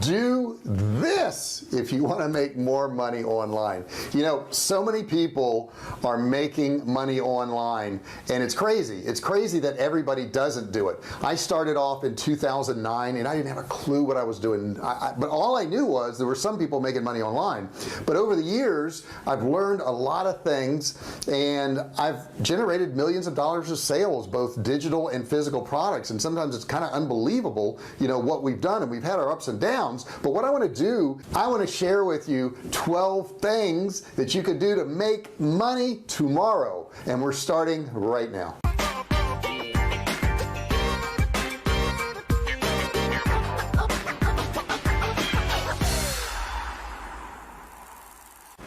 do this if you want to make more money online. You know, so many people are making money online, and it's crazy that everybody doesn't do it. I started off in 2009 and I didn't have a clue what I was doing, but all I knew was there were some people making money online. But over the years I've learned a lot of things, and I've generated millions of dollars of sales, both digital and physical products. And sometimes it's kind of unbelievable, you know, what we've done, and we've had our ups and downs. But what I want to do, I want to share with you 12 things that you could do to make money tomorrow, and we're starting right now.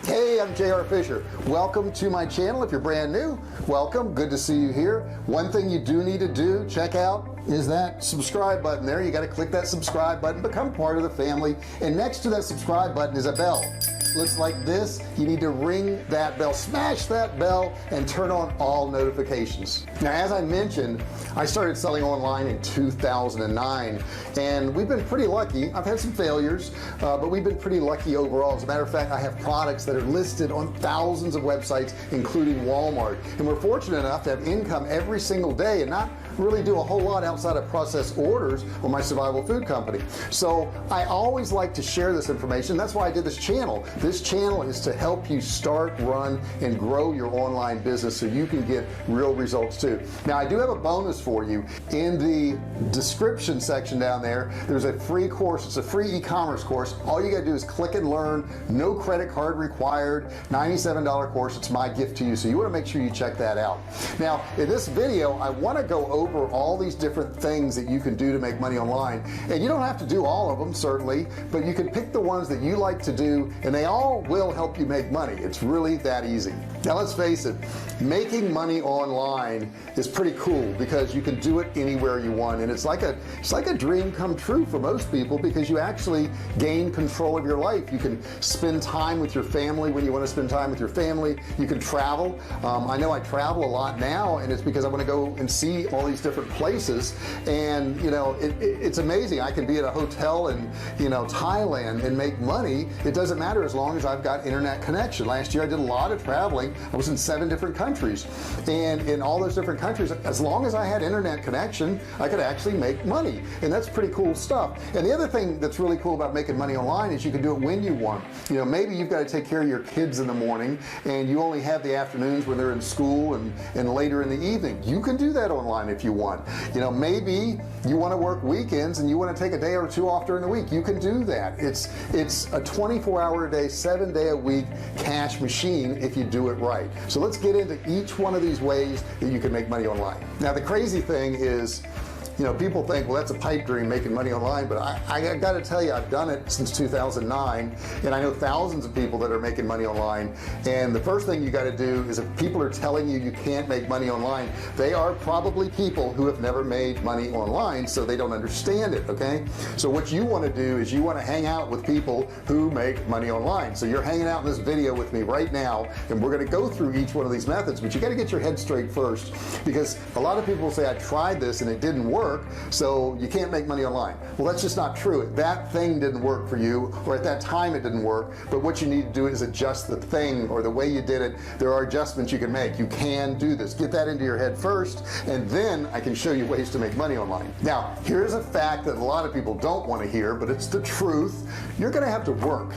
Hey, I'm JR Fisher. Welcome to my channel. If you're brand new, welcome. Good to see you here. One thing you do need to do, check out, is that subscribe button there. You got to click that subscribe button, become part of the family, and next to that subscribe button is a bell. Looks like this. You need to ring that bell, smash that bell, and turn on all notifications. Now, as I mentioned, I started selling online in 2009, and we've been pretty lucky. I've had some failures, but we've been pretty lucky overall. As a matter of fact, I have products that are listed on thousands of websites, including Walmart, and we're fortunate enough to have income every single day and not really do a whole lot outside of processed orders on my survival food company. So I always like to share this information. That's why I did this channel. This channel is to help you start, run, and grow your online business so you can get real results too. Now, I do have a bonus for you. In the description section down there, there's a free course. It's a free e-commerce course. All you gotta do is click and learn. No credit card required. $97 course. It's my gift to you, so you want to make sure you check that out. Now, in this video, I want to go over all these different things that you can do to make money online, and you don't have to do all of them, certainly, but you can pick the ones that you like to do, and they all will help you make money. It's really that easy. Now, let's face it, making money online is pretty cool because you can do it anywhere you want, and it's like a dream come true for most people, because you actually gain control of your life. You can spend time with your family when you want to spend time with your family. You can travel. I know I travel a lot now, and it's because I want to go and see all these different places, and you know, it's amazing. I can be at a hotel in, you know, Thailand and make money. It doesn't matter as long as I've got internet connection. Last year I did a lot of traveling. I was in 7 different countries, and in all those different countries, as long as I had internet connection, I could actually make money, and that's pretty cool stuff. And the other thing that's really cool about making money online is you can do it when you want. You know, maybe you've got to take care of your kids in the morning and you only have the afternoons when they're in school and later in the evening. You can do that online if you want. You know, maybe you want to work weekends and you want to take a day or 2 off during the week. You can do that. It's a 24-hour a day, 7-day a week cash machine if you do it right. So let's get into each one of these ways that you can make money online. Now, the crazy thing is, you know, people think, well, that's a pipe dream, making money online, but I got to tell you, I've done it since 2009, and I know thousands of people that are making money online. And the first thing you got to do is, if people are telling you you can't make money online, they are probably people who have never made money online, so they don't understand it. Okay, so what you want to do is you want to hang out with people who make money online. So you're hanging out in this video with me right now, and we're going to go through each one of these methods, but you got to get your head straight first, because a lot of people say, I tried this and it didn't work, so you can't make money online. Well, that's just not true. That thing didn't work for you, or at that time it didn't work, but what you need to do is adjust the thing or the way you did it. There are adjustments you can make. You can do this. Get that into your head first, and then I can show you ways to make money online. Now, here's a fact that a lot of people don't want to hear, but it's the truth. You're gonna have to work.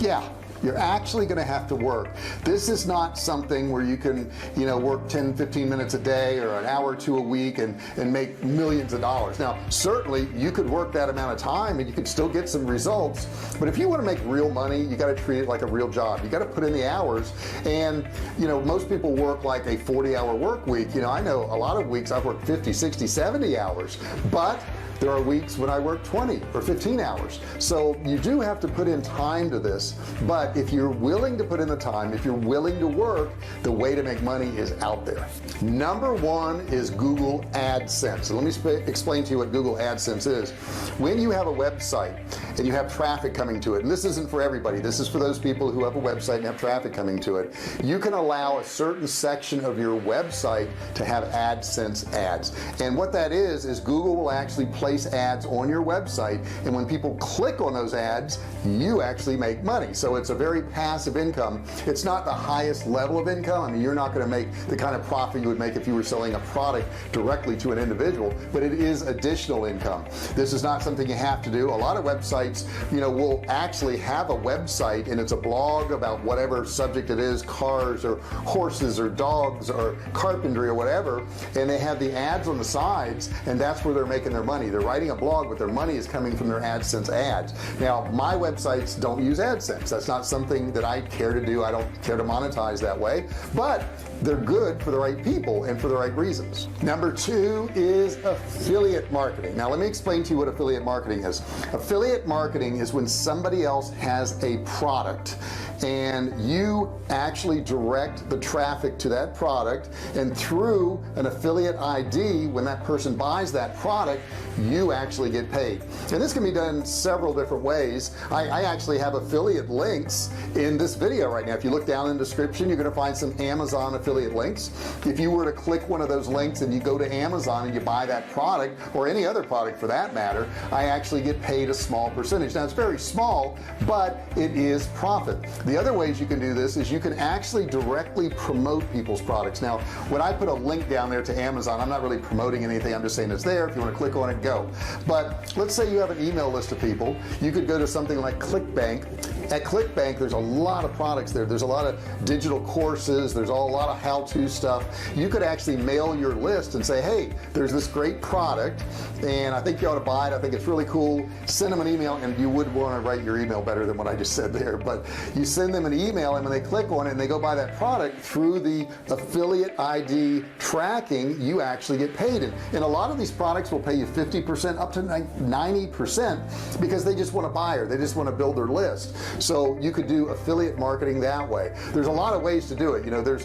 Yeah, you're actually going to have to work. This is not something where you can, you know, work 10-15 minutes a day or an hour or 2 a week and make millions of dollars. Now, certainly you could work that amount of time and you could still get some results, but if you want to make real money, you got to treat it like a real job. You got to put in the hours. And you know, most people work like a 40-hour work week. You know, I know a lot of weeks I've worked 50, 60, 70 hours, but there are weeks when I work 20 or 15 hours. So you do have to put in time to this, but if you're willing to put in the time, if you're willing to work, the way to make money is out there. Number one is Google AdSense. So let me explain to you what Google AdSense is. When you have a website and you have traffic coming to it, and this isn't for everybody, this is for those people who have a website and have traffic coming to it, you can allow a certain section of your website to have AdSense ads. And what that is Google will actually place place ads on your website, and when people click on those ads, you actually make money. So it's a very passive income. It's not the highest level of income. I mean, you're not going to make the kind of profit you would make if you were selling a product directly to an individual, but it is additional income. This is not something you have to do. A lot of websites, you know, will actually have a website and it's a blog about whatever subject it is, cars or horses or dogs or carpentry or whatever, and they have the ads on the sides, and that's where they're making their money. They're writing a blog, but their money is coming from their AdSense ads. Now, my websites don't use AdSense. That's not something that I care to do. I don't care to monetize that way, but they're good for the right people and for the right reasons. Number 2 is affiliate marketing. Now let me explain to you what affiliate marketing is. Affiliate marketing is when somebody else has a product and you actually direct the traffic to that product, and through an affiliate ID, when that person buys that product, you actually get paid. And this can be done several different ways. I actually have affiliate links in this video right now. If you look down in the description, you're going to find some Amazon affiliate links. If you were to click one of those links and you go to Amazon and you buy that product, or any other product for that matter, I actually get paid a small percentage. Now it's very small, but it is profit. The other ways you can do this is you can actually directly promote people's products. Now when I put a link down there to Amazon, I'm not really promoting anything. I'm just saying it's there. If you want to click on it, go. But let's say you have an email list of people. You could go to something like ClickBank. At ClickBank, there's a lot of products there. There's a lot of digital courses. There's a lot of how-to stuff. You could actually mail your list and say, hey, there's this great product and I think you ought to buy it. I think it's really cool. Send them an email, and you would want to write your email better than what I just said there, but you send them an email, and when they click on it and they go buy that product, through the affiliate ID tracking, you actually get paid. And a lot of these products will pay you 50% up to 90% because they just want to buy, or they just want to build their list. So you could do affiliate marketing that way. There's a lot of ways to do it. You know, there's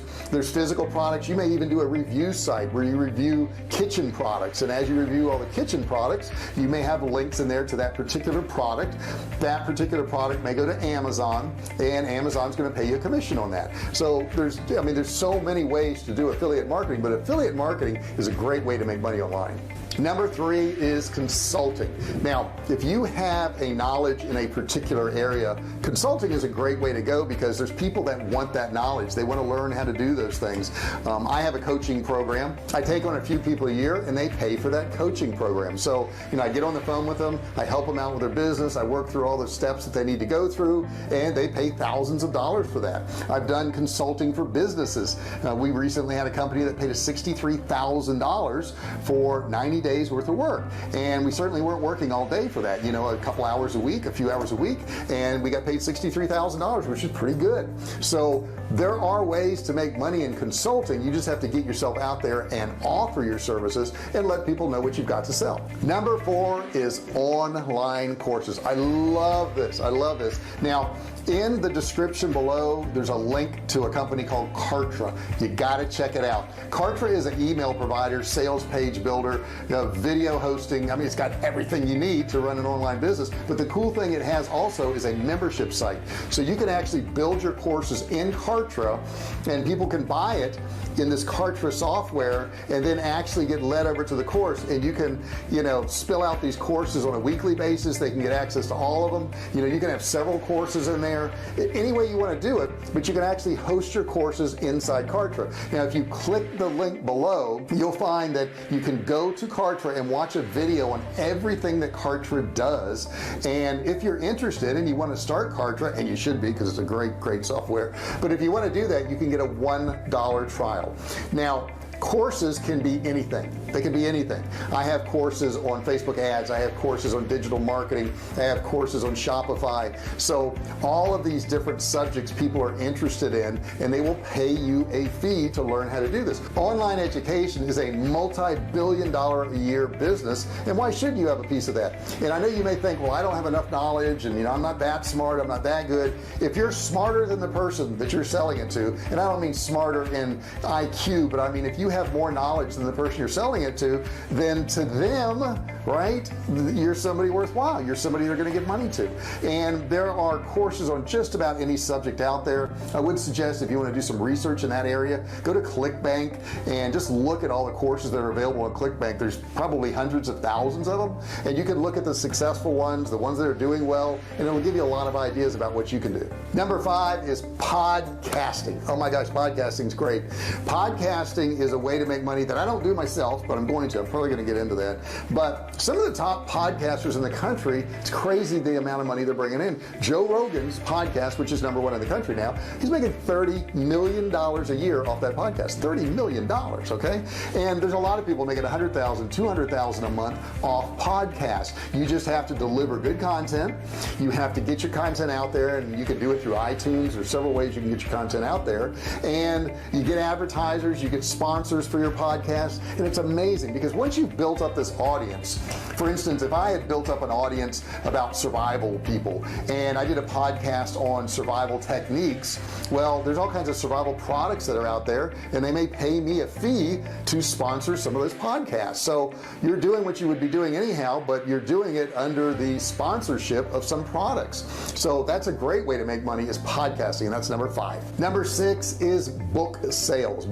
physical products. You may even do a review site where you review kitchen products, and as you review all the kitchen products, you may have links in there to that particular product. That particular product may go to Amazon, and Amazon's going to pay you a commission on that. So there's so many ways to do affiliate marketing, but affiliate marketing is a great way to make money online. Number 3 is consulting. Now, if you have a knowledge in a particular area, consulting is a great way to go because there's people that want that knowledge. They want to learn how to do those things. I have a coaching program. I take on a few people a year, and they pay for that coaching program. So, you know, I get on the phone with them, I help them out with their business, I work through all the steps that they need to go through, and they pay thousands of dollars for that. I've done consulting for businesses. We recently had a company that paid us $63,000 for 90 days worth of work, and we certainly weren't working all day for that. You know, a couple hours a week, a few hours a week, and we got paid $63,000, which is pretty good. So there are ways to make money in consulting. You just have to get yourself out there and offer your services and let people know what you've got to sell. Number 4 is online courses. I love this. I love this. Now, in the description below, there's a link to a company called Kartra. You got to check it out. Kartra is an email provider, sales page builder, video hosting. I mean, it's got everything you need to run an online business, but the cool thing it has also is a membership site. So you can actually build your courses in Kartra, and people can buy it in this Kartra software and then actually get led over to the course, and you can, you know, spill out these courses on a weekly basis. They can get access to all of them. You know, you can have several courses in there, any way you want to do it, but you can actually host your courses inside Kartra. Now, if you click the link below, you'll find that you can go to Kartra and watch a video on everything that Kartra does. And if you're interested and you want to start Kartra, and you should be because it's a great software, but if you want to do that, you can get a $1 trial. Now, courses can be anything. They can be anything. I have courses on Facebook ads. I have courses on digital marketing. I have courses on Shopify. So all of these different subjects people are interested in, and they will pay you a fee to learn how to do this. Online education is a multi-billion-dollar a year business, and why shouldn't you have a piece of that? And I know you may think, well, I don't have enough knowledge, and, you know, I'm not that smart, I'm not that good. If you're smarter than the person that you're selling it to, and I don't mean smarter in IQ, but I mean if you have more knowledge than the person you're selling it to, then to them right? You're somebody worthwhile. You're somebody they're going to give money to. And there are courses on just about any subject out there. I would suggest if you want to do some research in that area, go to ClickBank and just look at all the courses that are available on ClickBank. There's probably hundreds of thousands of them, and you can look at the successful ones, the ones that are doing well, and it'll give you a lot of ideas about what you can do. Number 5 is podcasting. Oh my gosh, podcasting is great. Podcasting is a way to make money that I don't do myself, but I'm going to. I'm probably going to get into that. But some of the top podcasters in the country, it's crazy the amount of money they're bringing in. Joe Rogan's podcast, which is #1 in the country now, he's making $30 million a year off that podcast. $30 million, okay? And there's a lot of people making $100,000, $200,000 a month off podcasts. You just have to deliver good content. You have to get your content out there, and you can do it through iTunes. There's several ways you can get your content out there, and you get advertisers, you get sponsors for your podcast, and it's amazing because once you've built up this audience, for instance, if I had built up an audience about survival people and I did a podcast on survival techniques, well, there's all kinds of survival products that are out there, and they may pay me a fee to sponsor some of those podcasts. So you're doing what you would be doing anyhow, but you're doing it under the sponsorship of some products. So that's a great way to make money, is podcasting, and that's number 5. Number 6 is book sales.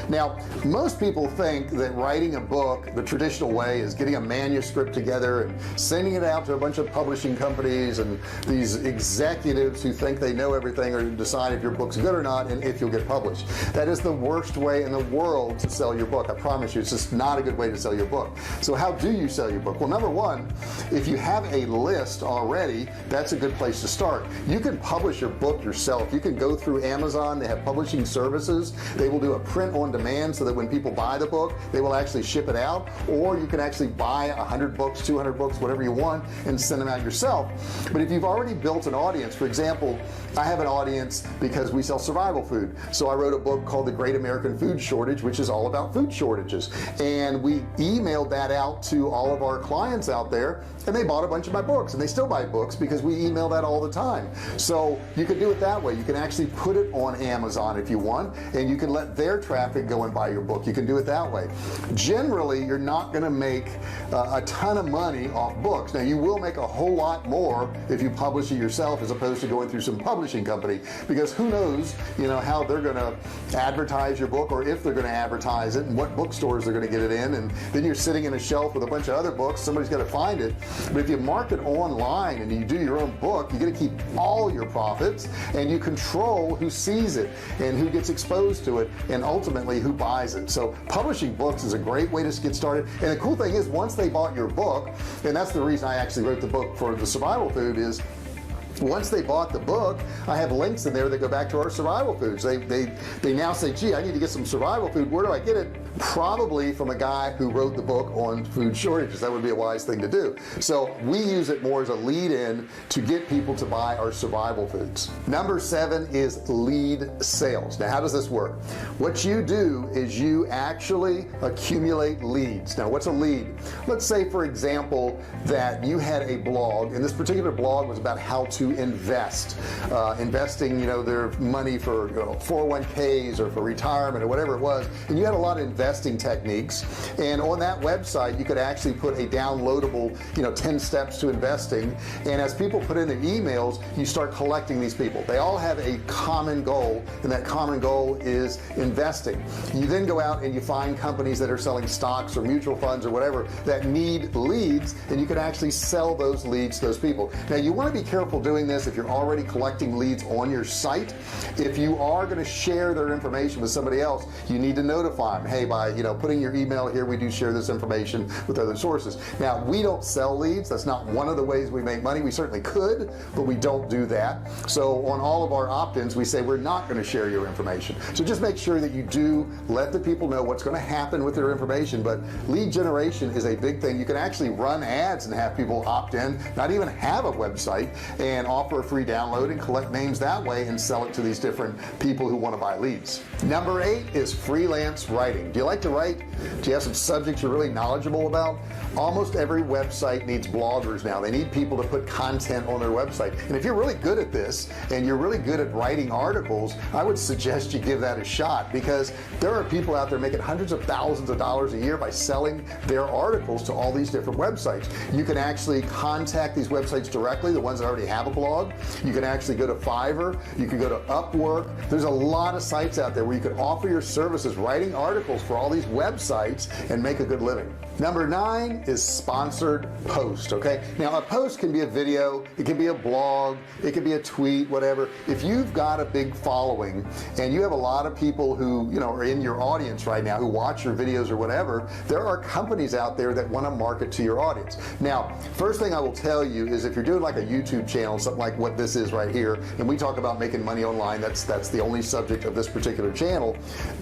Now, most people think that writing a book the traditional way is getting a manuscript together and sending it out to a bunch of publishing companies and these executives who think they know everything or decide if your book's good or not and if you'll get published. That is the worst way in the world to sell your book. I promise you, it's just not a good way to sell your book. So how do you sell your book? Well, number 1, if you have a list already, that's a good place to start. You can publish your book yourself. You can go through Amazon. They have publishing services. They will do a print on demand so that when people buy the book, they will actually ship it out, or you can actually buy 100 books, 200 books, whatever you want, and send them out yourself. But if you've already built an audience, for example, I have an audience because we sell survival food. So I wrote a book called The Great American Food Shortage, which is all about food shortages. And we emailed that out to all of our clients out there, and they bought a bunch of my books, and they still buy books because we email that all the time. So you can do it that way. You can actually put it on Amazon if you want, and you can let their traffic go and buy your book. You can do it that way. Generally, you're not going to make a ton of money off books. Now, you will make a whole lot more if you publish it yourself as opposed to going through some publishing company, because who knows, how they're going to advertise your book, or if they're going to advertise it, and what bookstores they're going to get it in, and then you're sitting in a shelf with a bunch of other books. Somebody's got to find it. But if you market online and you do your own book, you get to keep all your profits, and you control who sees it and who gets exposed to it, and ultimately who buys it. So publishing books is a great way to get started. And the cool thing is, once they bought your book, and that's the reason I actually wrote the book for the survival food, is once they bought the book, I have links in there that go back to our survival foods. They now say, gee, I need to get some survival food. Where do I get it? Probably from a guy who wrote the book on food shortages. That would be a wise thing to do. So we use it more as a lead-in to get people to buy our survival foods. Number 7 is lead sales. Now, how does this work? What you do is you actually accumulate leads. Now, what's a lead? Let's say, for example, that you had a blog, and this particular blog was about how to invest, investing, their money for 401ks or for retirement or whatever it was, and you had a lot of investing techniques, and on that website you could actually put a downloadable 10 steps to investing, and as people put in their emails, you start collecting these people. They all have a common goal, and that common goal is investing. You then go out and you find companies that are selling stocks or mutual funds or whatever that need leads, and you can actually sell those leads to those people. Now, you want to be careful doing this if you're already collecting leads on your site. If you are going to share their information with somebody else, you need to notify them, hey, by putting your email here, we do share this information with other sources. Now, we don't sell leads. That's not one of the ways we make money. We certainly could, but we don't do that. So on all of our opt-ins, we say we're not going to share your information. So just make sure that you do let the people know what's going to happen with their information. But lead generation is a big thing. You can actually run ads and have people opt in, not even have a website, and offer a free download and collect names that way and sell it to these different people who want to buy leads. Number 8 is freelance writing. Do you like to write? Do you have some subjects you're really knowledgeable about? Almost every website needs bloggers now. They need people to put content on their website, and if you're really good at this and you're really good at writing articles, I would suggest you give that a shot, because there are people out there making hundreds of thousands of dollars a year by selling their articles to all these different websites. You can actually contact these websites directly, the ones that already have a blog. You can actually go to Fiverr, you can go to Upwork. There's a lot of sites out there where you can offer your services writing articles for all these websites and make a good living. Number 9 is sponsored post. Okay, now a post can be a video, it can be a blog, it can be a tweet, whatever. If you've got a big following and you have a lot of people who, you know, are in your audience right now, who watch your videos or whatever, there are companies out there that want to market to your audience. Now, first thing I will tell you is, if you're doing like a YouTube channel, something like what this is right here, and we talk about making money online, that's the only subject of this particular channel.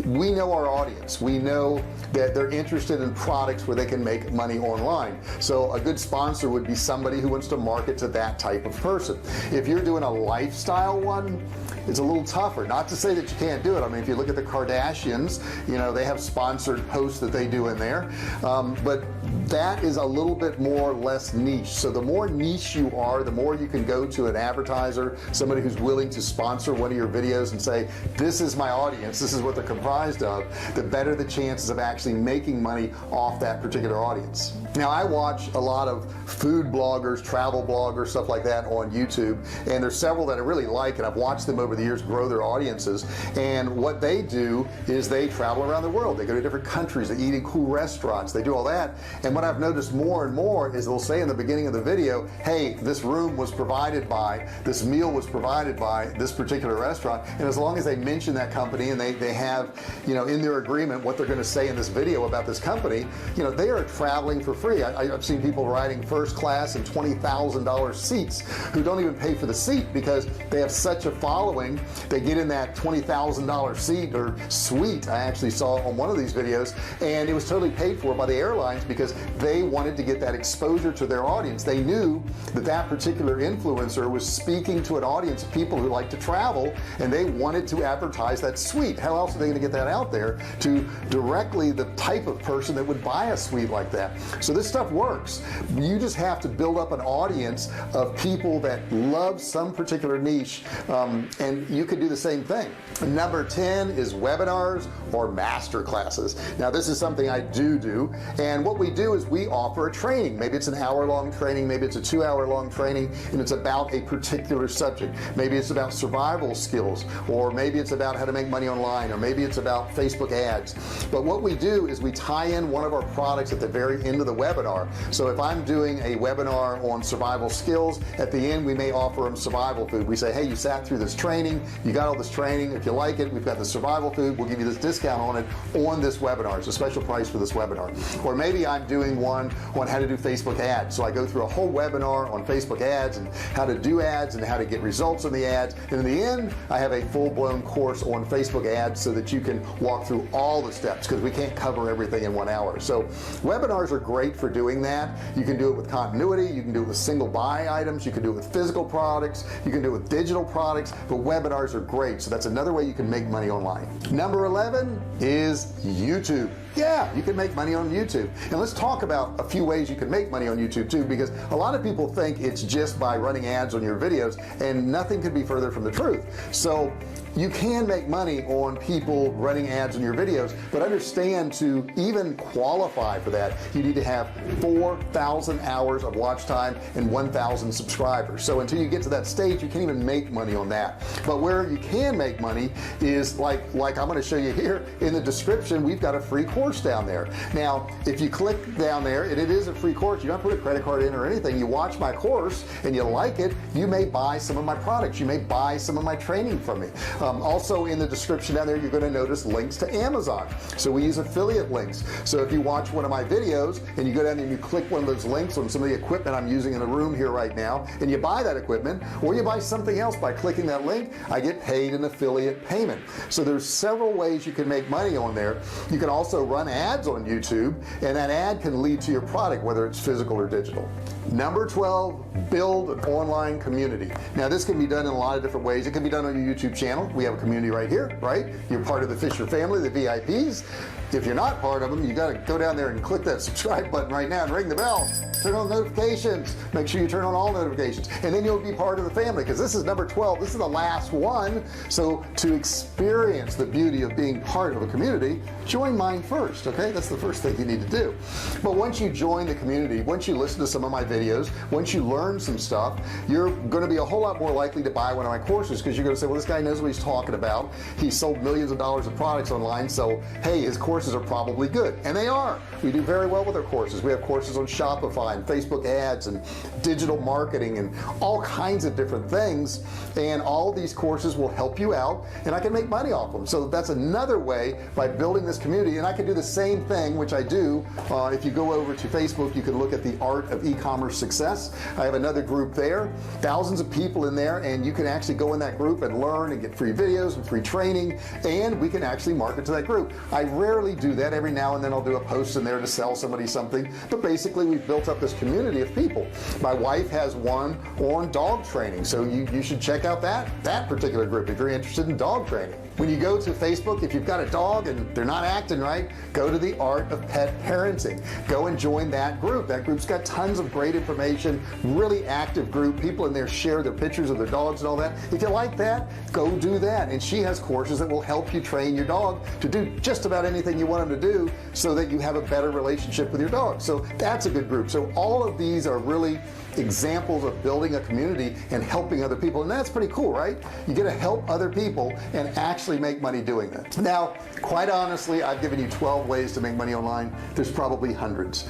We know our audience. We know that they're interested in products where they can make money online. So a good sponsor would be somebody who wants to market to that type of person. If you're doing a lifestyle one, it's a little tougher. Not to say that you can't do it. I mean, if you look at the Kardashians, you know, they have sponsored posts that they do in there, but that is a little bit more or less niche. So the more niche you are, the more you can go to an advertiser, somebody who's willing to sponsor one of your videos and say, this is my audience, this is what they're comprised of, the better the chances of actually making money off that particular audience. Now, I watch a lot of food bloggers, travel bloggers, stuff like that on YouTube, and there's several that I really like, and I've watched them over the years grow their audiences. And what they do is they travel around the world. They go to different countries, they eat in cool restaurants, they do all that. And what I've noticed more and more is they'll say in the beginning of the video, hey, this room was provided by, this meal was provided by this particular restaurant. And as long as they mention that company and they have, you know, in their agreement what they're going to say in this video about this company, you know, they are traveling for free. I've seen people riding first class and $20,000 seats who don't even pay for the seat because they have such a following. They get in that $20,000 seat or suite, I actually saw on one of these videos, and it was totally paid for by the airlines because they wanted to get that exposure to their audience. They knew that that particular influencer was speaking to an audience of people who like to travel, and they wanted to advertise that suite. How else are they going to get that out there to directly the type of person that would buy a suite like that? So this stuff works. You just have to build up an audience of people that love some particular niche, and you can do the same thing. Number 10 is webinars or master classes. Now, this is something I do, and what we do is we offer a training. Maybe it's an hour-long training, maybe it's a 2-hour-long training, and it's about a particular subject. Maybe it's about survival skills, or maybe it's about how to make money online, or maybe it's about Facebook ads. But what we do is we tie in one of our products at the very end of the webinar. So if I'm doing a webinar on survival skills, at the end we may offer them survival food. We say, hey, you sat through this training, you got all this training, if you like it, we've got the survival food, we'll give you this discount on it on this webinar. It's a special price for this webinar. Or maybe I'm doing one on how to do Facebook ads, so I go through a whole webinar on Facebook ads and how to do ads and how to get results on the ads, and in the end I have a full-blown course on Facebook ads so that you can walk through all the steps, because we can't cover everything in 1 hour. So webinars are great for doing that. You can do it with continuity, you can do it with single buy items, you can do it with physical products, you can do it with digital products, but webinars are great. So that's another way you can make money online. Number 11 is YouTube. Yeah, you can make money on YouTube. And let's talk about a few ways you can make money on YouTube too, because a lot of people think it's just by running ads on your videos, and nothing could be further from the truth. So you can make money on people running ads on your videos, but understand, to even qualify for that, you need to have 4,000 hours of watch time and 1,000 subscribers. So until you get to that stage, you can't even make money on that. But where you can make money is like I'm going to show you here in the description. We've got a free course down there. Now, if you click down there, and it is a free course, you don't put a credit card in or anything, you watch my course and you like it, you may buy some of my products, you may buy some of my training from me. Also in the description down there, you're going to notice links to Amazon. So we use affiliate links. So if you watch one of my videos and you go down there and you click one of those links on some of the equipment I'm using in the room here right now, and you buy that equipment, or you buy something else by clicking that link, I get paid an affiliate payment. So there's several ways you can make money on there. You can also run ads on YouTube, and that ad can lead to your product, whether it's physical or digital. Number 12, build an online community. Now this can be done in a lot of different ways. It can be done on your YouTube channel. We have a community right here, right? You're part of the Fisher family, the VIPs. If you're not part of them, you got to go down there and click that subscribe button right now and ring the bell, turn on notifications, make sure you turn on all notifications, and then you'll be part of the family, because this is number 12. This is the last one. So to experience the beauty of being part of a community, join mine first. Okay, that's the first thing you need to do. But once you join the community, once you listen to some of my videos, once you learn some stuff, you're going to be a whole lot more likely to buy one of my courses, because you're going to say, well, this guy knows what he's talking about. He sold millions of dollars of products online, so hey, his courses are probably good. And they are. We do very well with our courses. We have courses on Shopify and Facebook ads and digital marketing and all kinds of different things, and all these courses will help you out, and I can make money off them. So that's another way, by building this community. And I can do the same thing, which I do. If you go over to Facebook, you can look at the Art of E-commerce Success. I have another group there, thousands of people in there, and you can actually go in that group and learn and get free videos and free training, and we can actually market to that group. I rarely do that. Every now and then I'll do a post in there to sell somebody something, but basically we've built up this community of people. My wife has one on dog training, so you should check out that particular group if you're interested in dog training. When you go to Facebook, if you've got a dog and they're not acting right, go to the Art of Pet Parenting. Go and join that group. That group's got tons of great information, really active group. People in there share their pictures of their dogs and all that. If you like that, go do that. And she has courses that will help you train your dog to do just about anything you want them to do, so that you have a better relationship with your dog. So that's a good group. So all of these are really examples of building a community and helping other people, and that's pretty cool, right? You get to help other people and actually make money doing that. Now, quite honestly, I've given you 12 ways to make money online. There's probably hundreds.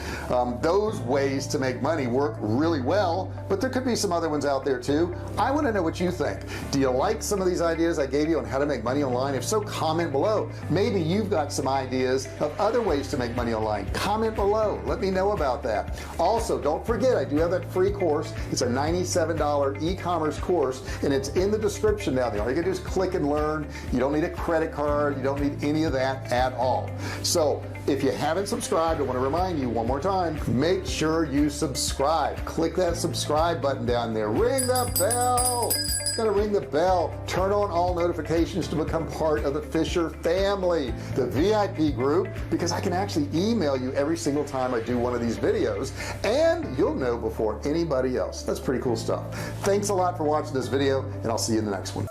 Those ways to make money work really well, but there could be some other ones out there too. I want to know what you think. Do you like some of these ideas I gave you on how to make money online? If so, comment below. Maybe you've got some ideas of other ways to make money online. Comment below, let me know about that. Also, don't forget, I do have that free course. It's a $97 e-commerce course, and it's in the description down there. All you gotta do is click and learn. You don't need a credit card, you don't need any of that at all. So if you haven't subscribed, I want to remind you one more time, make sure you subscribe. Click that subscribe button down there, ring the bell. Gotta ring the bell, turn on all notifications to become part of the Fisher family, the VIP group, because I can actually email you every single time I do one of these videos, and you'll know before anybody else. That's pretty cool stuff. Thanks a lot for watching this video, and I'll see you in the next one.